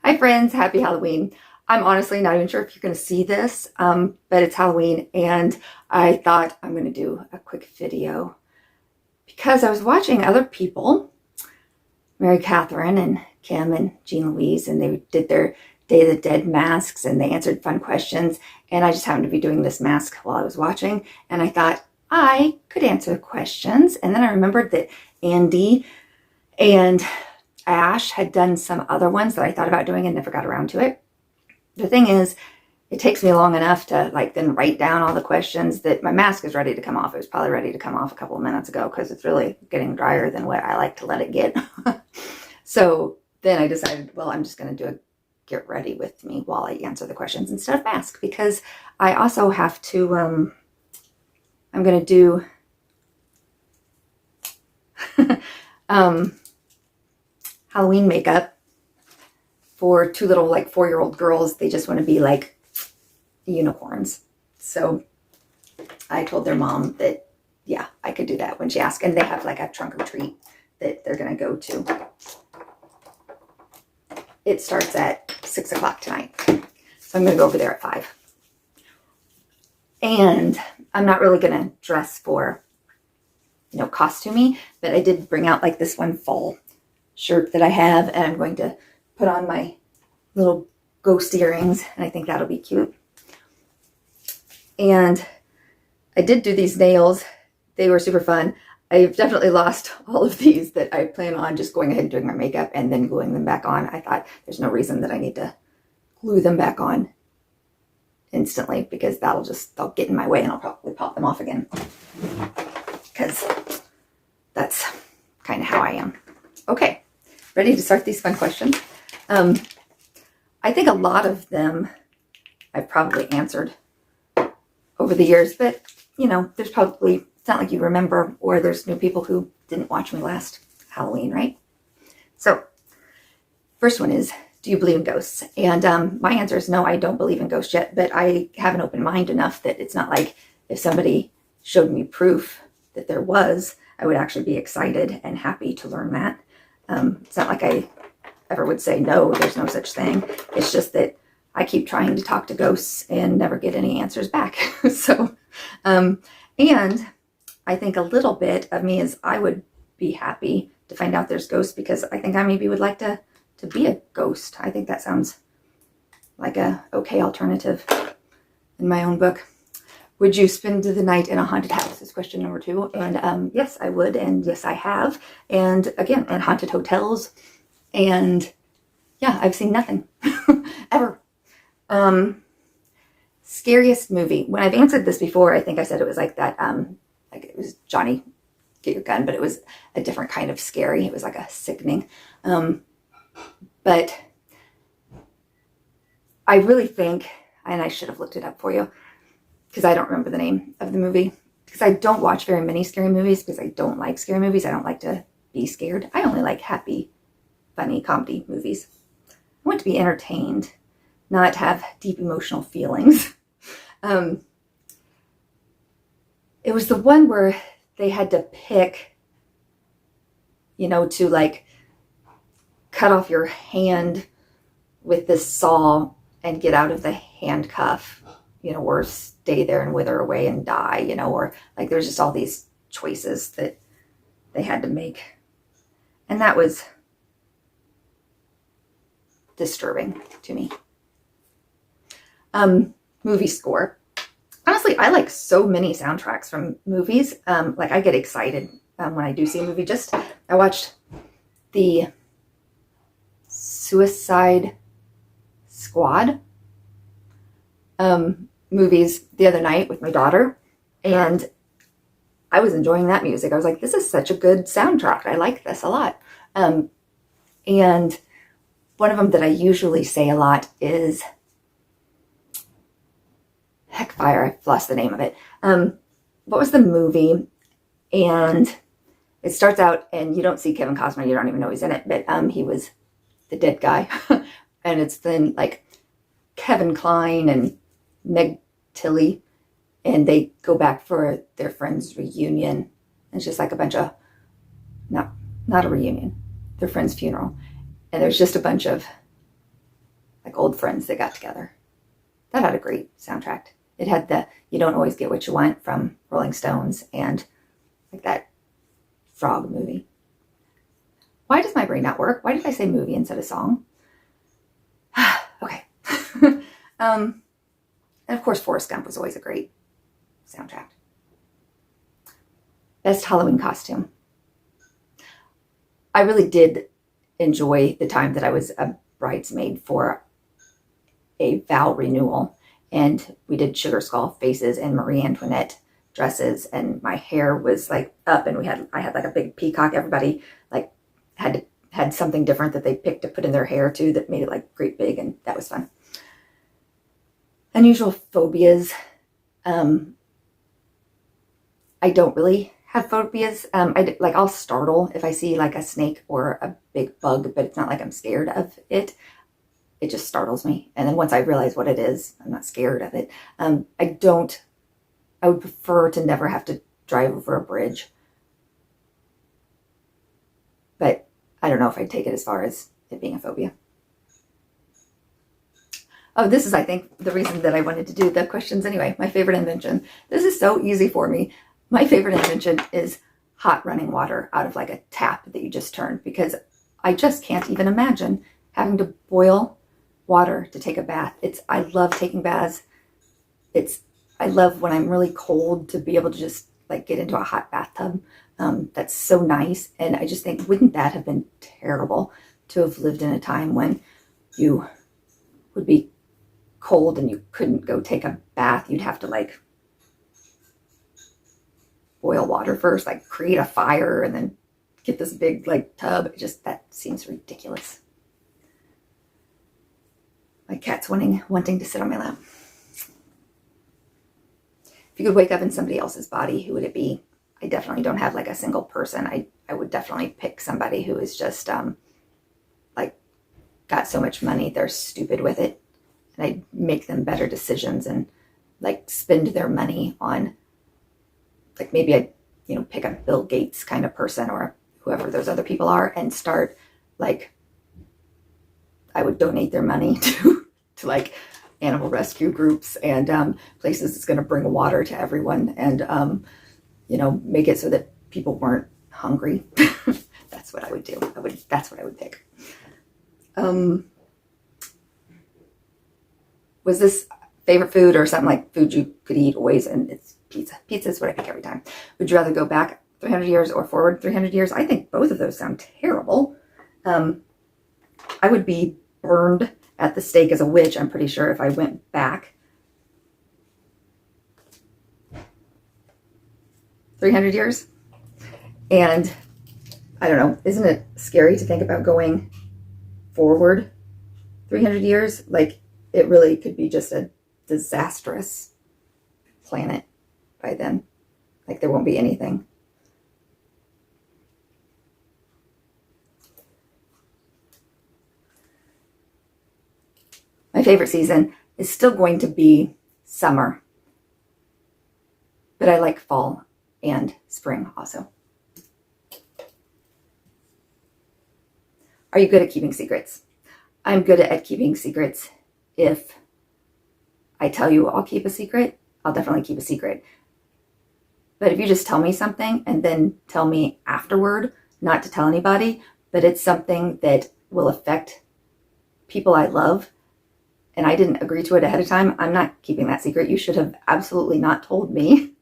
Hi friends, happy Halloween. I'm honestly not even sure if you're going to see this, but it's Halloween and I thought I'm going to do a quick video because I was watching other people, Mary Catherine and Kim and Jean Louise, and they did their Day of the Dead masks and they answered fun questions, and I just happened to be doing this mask while I was watching, and I thought I could answer the questions. And then I remembered that Andy and Ash had done some other ones that I thought about doing and never got around to it. The thing is, it takes me long enough to then write down all the questions that my mask is ready to come off. It was probably ready to come off a couple of minutes ago because it's really getting drier than what I like to let it get. So then I decided, well, I'm just going to do a get ready with me while I answer the questions instead of mask, because I also have to, I'm going to do Halloween makeup for two little 4-year-old girls. They just want to be like unicorns. So I told their mom that, yeah, I could do that when she asked. And they have a trunk or treat that they're going to go to. It starts at 6 o'clock tonight. So I'm going to go over there at 5. And I'm not really going to dress for, costumey, but I did bring out this one fall shirt that I have, and I'm going to put on my little ghost earrings, and I think that'll be cute. And I did do these nails. They were super fun. I've definitely lost all of these that I plan on just going ahead and doing my makeup and then gluing them back on. I thought there's no reason that I need to glue them back on instantly, because they'll get in my way and I'll probably pop them off again, because that's kind of how I am. Okay, ready to start these fun questions? I think a lot of them I've probably answered over the years, but there's probably, it's not like you remember, or there's new people who didn't watch me last Halloween, right? So first one is, do you believe in ghosts? And my answer is no, I don't believe in ghosts yet, but I have an open mind enough that it's not like if somebody showed me proof that there was, I would actually be excited and happy to learn that. It's not like I ever would say, no, there's no such thing. It's just that I keep trying to talk to ghosts and never get any answers back. So, and I think a little bit of me is I would be happy to find out there's ghosts, because I think I maybe would like to be a ghost. I think that sounds like a okay alternative in my own book. Would you spend the night in a haunted house is question number 2. And yes, I would. And yes, I have. And again, in haunted hotels. And yeah, I've seen nothing ever. Scariest movie. When I've answered this before, I think I said it was like that, it was Johnny, Get Your Gun, but it was a different kind of scary. It was like a sickening. But I really think, and I should have looked it up for you, because I don't remember the name of the movie, because I don't watch very many scary movies, because I don't like scary movies. I don't like to be scared. I only like happy, funny comedy movies. I want to be entertained, not have deep emotional feelings. It was the one where they had to pick, to cut off your hand with this saw and get out of the handcuff, or stay there and wither away and die, or there's just all these choices that they had to make. And that was disturbing to me. Movie score. Honestly, I like so many soundtracks from movies. I get excited when I do see a movie. I watched the Suicide Squad movies the other night with my daughter, and I was enjoying that music. I was like, this is such a good soundtrack. I like this a lot. And one of them that I usually say a lot is Heckfire. I've lost the name of it. What was the movie? And it starts out, and you don't see Kevin Costner. You don't even know he's in it, but he was the dead guy. And it's then Kevin Kline and Meg Tilly, and they go back for their friend's reunion. It's just a bunch of, not a reunion, their friend's funeral. And there's just a bunch of like old friends that got together. That had a great soundtrack. It had the You Don't Always Get What You Want from Rolling Stones and like that frog movie. Why does my brain not work? Why did I say movie instead of song? Okay. And of course, Forrest Gump was always a great soundtrack. Best Halloween costume. I really did enjoy the time that I was a bridesmaid for a vow renewal. And we did sugar skull faces and Marie Antoinette dresses. And my hair was like up and I had like a big peacock. Everybody like had something different that they picked to put in their hair too that made it like great big. And that was fun. Unusual phobias. I don't really have phobias. I'll startle if I see like a snake or a big bug, but it's not like I'm scared of it. It just startles me. And then once I realize what it is, I'm not scared of it. I would prefer to never have to drive over a bridge. But I don't know if I'd take it as far as it being a phobia. Oh, this is, I think, the reason that I wanted to do the questions anyway. My favorite invention. This is so easy for me. My favorite invention is hot running water out of like a tap that you just turned, because I just can't even imagine having to boil water to take a bath. I love taking baths. I love when I'm really cold to be able to just like get into a hot bathtub. That's so nice. And I just think, wouldn't that have been terrible to have lived in a time when you would be cold and you couldn't go take a bath? You'd have to like boil water first, like create a fire and then get this big like tub. That seems ridiculous. My cat's wanting to sit on my lap. If you could wake up in somebody else's body, who would it be? I definitely don't have like a single person. I would definitely pick somebody who is just like got so much money they're stupid with it. And I'd make them better decisions and like spend their money on like maybe I'd pick a Bill Gates kind of person or whoever those other people are and start like I would donate their money to like animal rescue groups and places that's going to bring water to everyone and make it so that people weren't hungry. That's what I would do. That's what I would pick. Was this favorite food or something like food you could eat always? And it's pizza. Pizza is what I pick every time. Would you rather go back 300 years or forward 300 years? I think both of those sound terrible. I would be burned at the stake as a witch, I'm pretty sure, if I went back 300 years. And I don't know, isn't it scary to think about going forward 300 years? Like, it really could be just a disastrous planet by then. Like, there won't be anything. My favorite season is still going to be summer. But I like fall and spring also. Are you good at keeping secrets? I'm good at keeping secrets. If I tell you I'll keep a secret, I'll definitely keep a secret. But if you just tell me something and then tell me afterward not to tell anybody, but it's something that will affect people I love, and I didn't agree to it ahead of time, I'm not keeping that secret. You should have absolutely not told me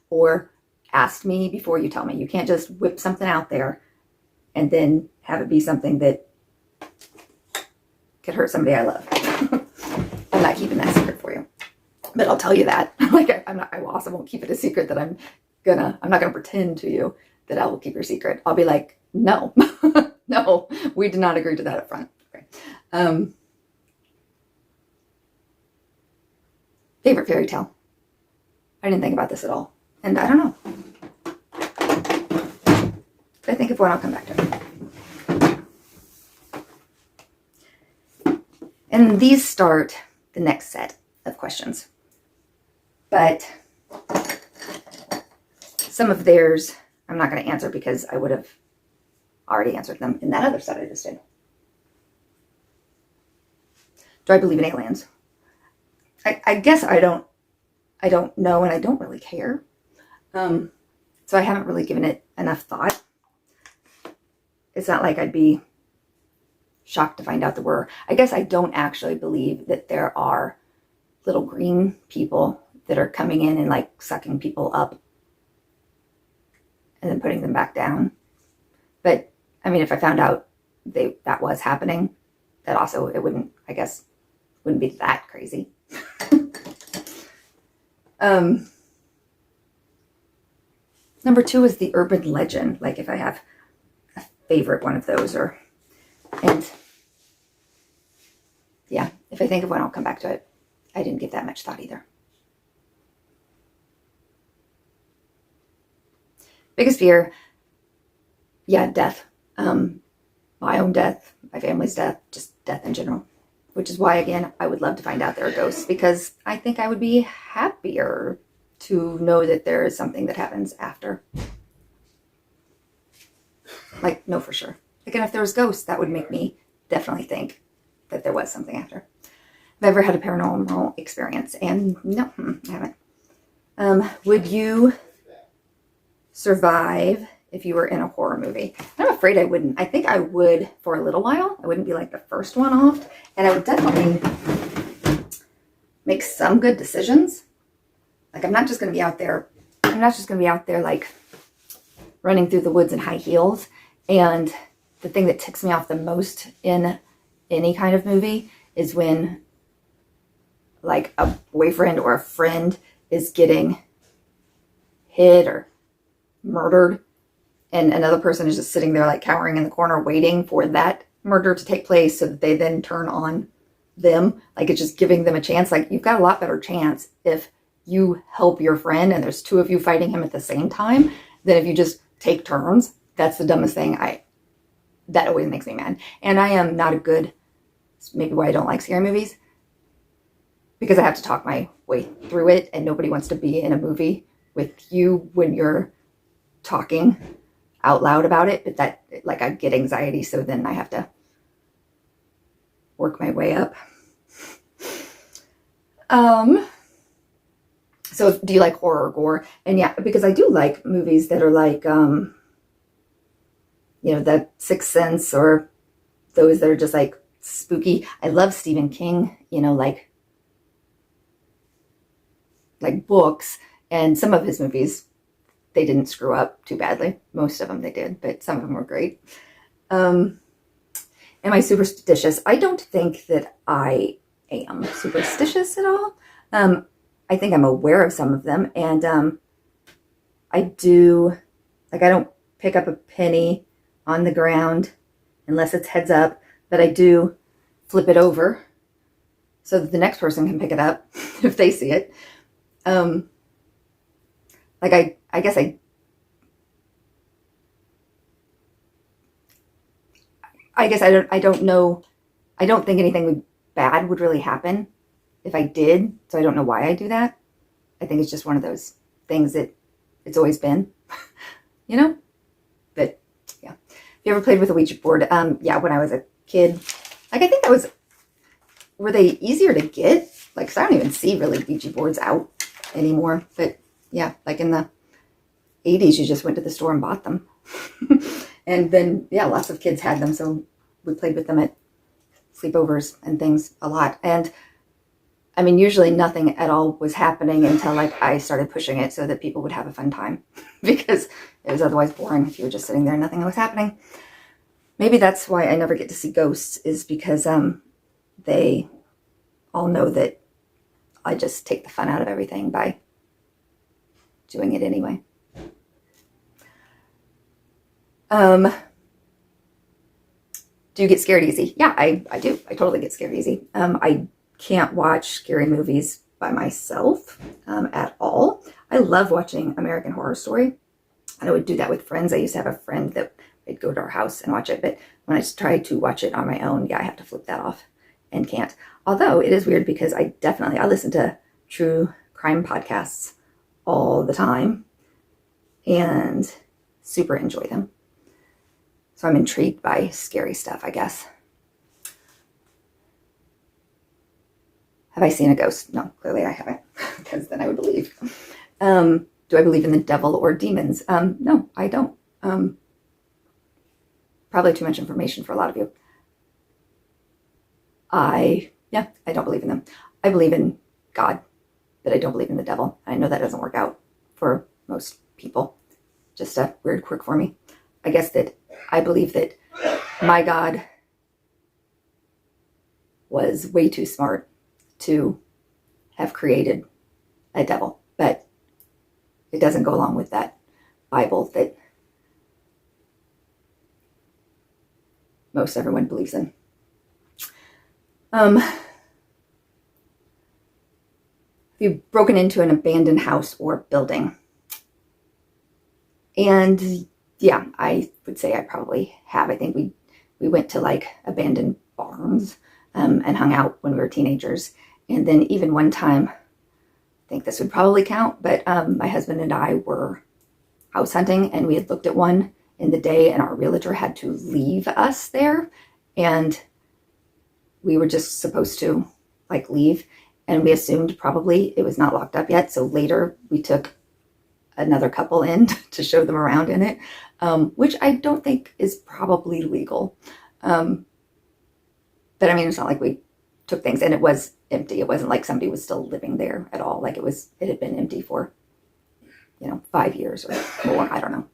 or asked me before you tell me. You can't just whip something out there and then have it be something that could hurt somebody I love. I'm not keeping that secret for you. But I'll tell you that. I also won't keep it a secret that I'm not gonna pretend to you that I will keep your secret. I'll be like, no, no, we did not agree to that up front. Okay. Favorite fairy tale. I didn't think about this at all. And I don't know. If I think of one, I'll come back to it. And these start the next set of questions. But some of theirs I'm not going to answer because I would have already answered them in that other set I just did. Do I believe in aliens? I guess I don't know, and I don't really care. So I haven't really given it enough thought. It's not like I'd be shocked to find out there were. I guess I don't actually believe that there are little green people that are coming in and like sucking people up and then putting them back down. But I mean, if I found out that was happening, that also, it wouldn't be that crazy. Number 2 is the urban legend. Like if I have a favorite one of those, and yeah, if I think of one, I'll come back to it. I didn't give that much thought either. Biggest fear, yeah, death. My own death, my family's death, just death in general. Which is why, again, I would love to find out there are ghosts, because I think I would be happier to know that there is something that happens after. Like, no, for sure. Again, if there was ghosts, that would make me definitely think that there was something after. I've ever had a paranormal experience, and no, I haven't. Would you survive if you were in a horror movie? I'm afraid I wouldn't. I think I would for a little while. I wouldn't be like the first one off, and I would definitely make some good decisions. Like I'm not just going to be out there like running through the woods in high heels. And the thing that ticks me off the most in any kind of movie is when like a boyfriend or a friend is getting hit or murdered, and another person is just sitting there like cowering in the corner waiting for that murder to take place so that they then turn on them. Like it's just giving them a chance. Like you've got a lot better chance if you help your friend and there's 2 of you fighting him at the same time than if you just take turns. That's the dumbest thing. That always makes me mad. And I am not a good, maybe why I don't like scary movies, because I have to talk my way through it, and nobody wants to be in a movie with you when you're talking out loud about it. But that, like, I get anxiety, so then I have to work my way up. So do you like horror or gore? And yeah, because I do like movies that are like, The Sixth Sense, or those that are just like spooky. I love Stephen King, like books, and some of his movies, they didn't screw up too badly. Most of them they did, but some of them were great. Am I superstitious? I don't think that I am superstitious at all. I think I'm aware of some of them, and I do, like, I don't pick up a penny on the ground unless it's heads up, but I do flip it over so that the next person can pick it up if they see it. Like I guess I don't know. I don't think anything bad would really happen if I did. So I don't know why I do that. I think it's just one of those things that it's always been, but yeah. Have you ever played with a Ouija board? Yeah, when I was a kid, like, I think were they easier to get? Like, 'cause I don't even see really Ouija boards out anymore, but yeah, like in the 80s, you just went to the store and bought them. And then, yeah, lots of kids had them. So we played with them at sleepovers and things a lot. And I mean, usually nothing at all was happening until like I started pushing it so that people would have a fun time, because it was otherwise boring if you were just sitting there and nothing was happening. Maybe that's why I never get to see ghosts, is because they all know that I just take the fun out of everything by doing it anyway. Do you get scared easy? Yeah, I do. I totally get scared easy. I can't watch scary movies by myself at all. I love watching American Horror Story. And I would do that with friends. I used to have a friend that I'd go to our house and watch it. But when I try to watch it on my own, yeah, I have to flip that off and can't. Although it is weird, because I listen to true crime podcasts all the time and super enjoy them. So I'm intrigued by scary stuff, I guess. Have I seen a ghost? No, clearly I haven't, because then I would believe. Do I believe in the devil or demons? No, I don't. Probably too much information for a lot of you. I don't believe in them. I believe in God, but I don't believe in the devil. I know that doesn't work out for most people. Just a weird quirk for me. I guess that I believe that my God was way too smart to have created a devil, but it doesn't go along with that Bible that most everyone believes in. Have you broken into an abandoned house or building? And yeah, I would say I probably have. I think we went to like abandoned barns and hung out when we were teenagers. And then even one time, I think this would probably count, but my husband and I were house hunting, and we had looked at one in the day, and our realtor had to leave us there, and we were just supposed to like leave, and we assumed probably it was not locked up yet. So later we took another couple in to show them around in it, which I don't think is probably legal. But I mean, it's not like we took things, and it was empty. It wasn't like somebody was still living there at all. Like it had been empty for, 5 years or more. I don't know.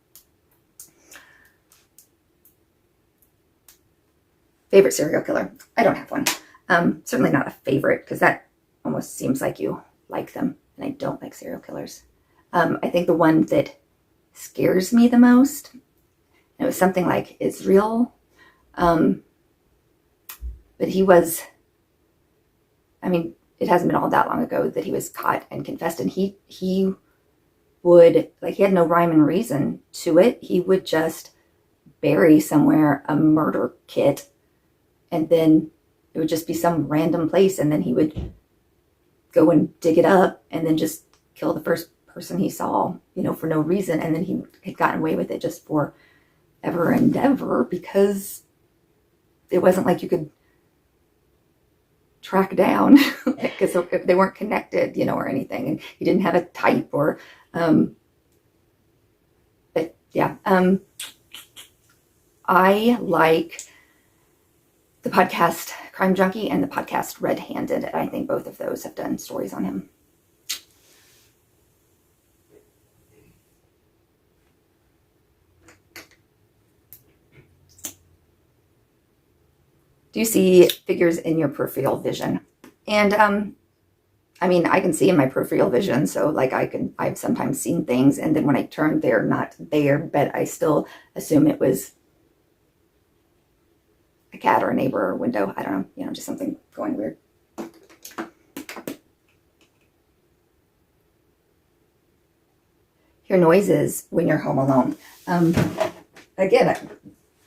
Favorite serial killer? I don't have one. Certainly not a favorite, because that almost seems like you like them, and I don't like serial killers. I think the one that scares me the most, it was something like Israel, but he was, it hasn't been all that long ago that he was caught and confessed, and he would, like, he had no rhyme and reason to it. He would just bury somewhere a murder kit, and then it would just be some random place, and then he would go and dig it up and then just kill the first person he saw, for no reason. And then he had gotten away with it just for ever and ever, because it wasn't like you could track down, because they weren't connected, or anything, and he didn't have a type or but yeah. I like the podcast Crime Junkie and the podcast Red Handed. I think both of those have done stories on him. Do you see figures in your peripheral vision? And I can see in my peripheral vision, so like I've sometimes seen things, and then when I turn, they're not there, but I still assume it was a cat or a neighbor or a window. I don't know, just something going weird. Hear noises when you're home alone. Again,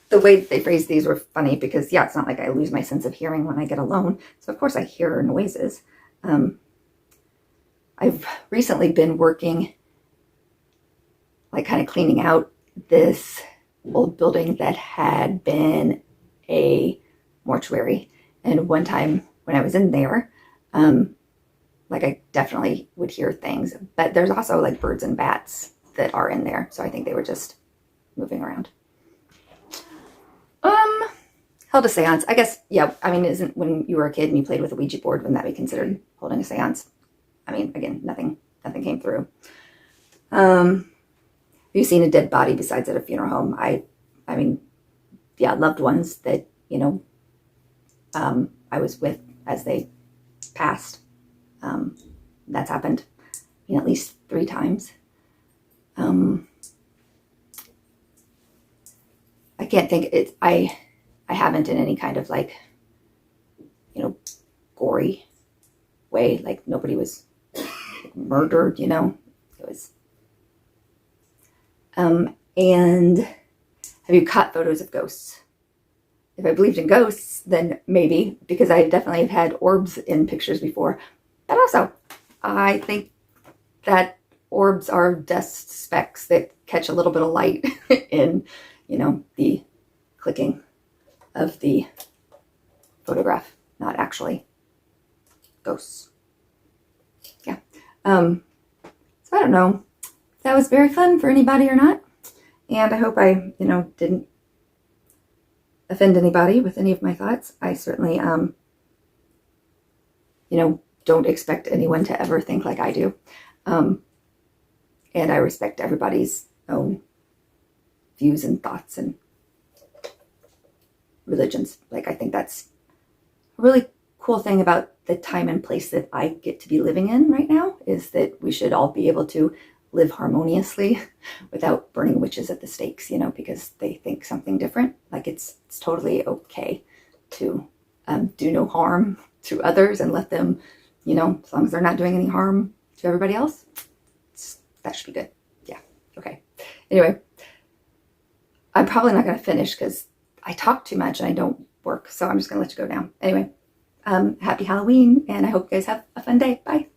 the way they phrased these were funny, because it's not like I lose my sense of hearing when I get alone. So of course I hear noises. I've recently been working, like kind of cleaning out this old building that had been a mortuary. And one time when I was in there, like I definitely would hear things, but there's also like birds and bats that are in there. So I think they were just moving around. Held a seance. I guess, isn't when you were a kid and you played with a Ouija board, wouldn't that be considered holding a seance? Again, nothing came through. Have you seen a dead body besides at a funeral home? Loved ones that, I was with as they passed. That's happened, at least 3 times. I can't think it. I haven't in any kind of like, gory way. Like nobody was murdered, it was. And have you caught photos of ghosts? If I believed in ghosts, then maybe, because I definitely have had orbs in pictures before. But also, I think that orbs are dust specks that catch a little bit of light in, the clicking of the photograph, not actually ghosts. yeah. So I don't know if that was very fun for anybody or not. And I hope I, didn't offend anybody with any of my thoughts. I certainly, don't expect anyone to ever think like I do. And I respect everybody's own views and thoughts and religions. Like, I think that's a really cool thing about the time and place that I get to be living in right now, is that we should all be able to live harmoniously without burning witches at the stakes, because they think something different. Like, it's totally okay to do no harm to others and let them, as long as they're not doing any harm to everybody else, that should be good. Yeah. Okay. Anyway, I'm probably not going to finish because I talk too much and I don't work. So I'm just going to let you go now. Anyway, happy Halloween, and I hope you guys have a fun day. Bye.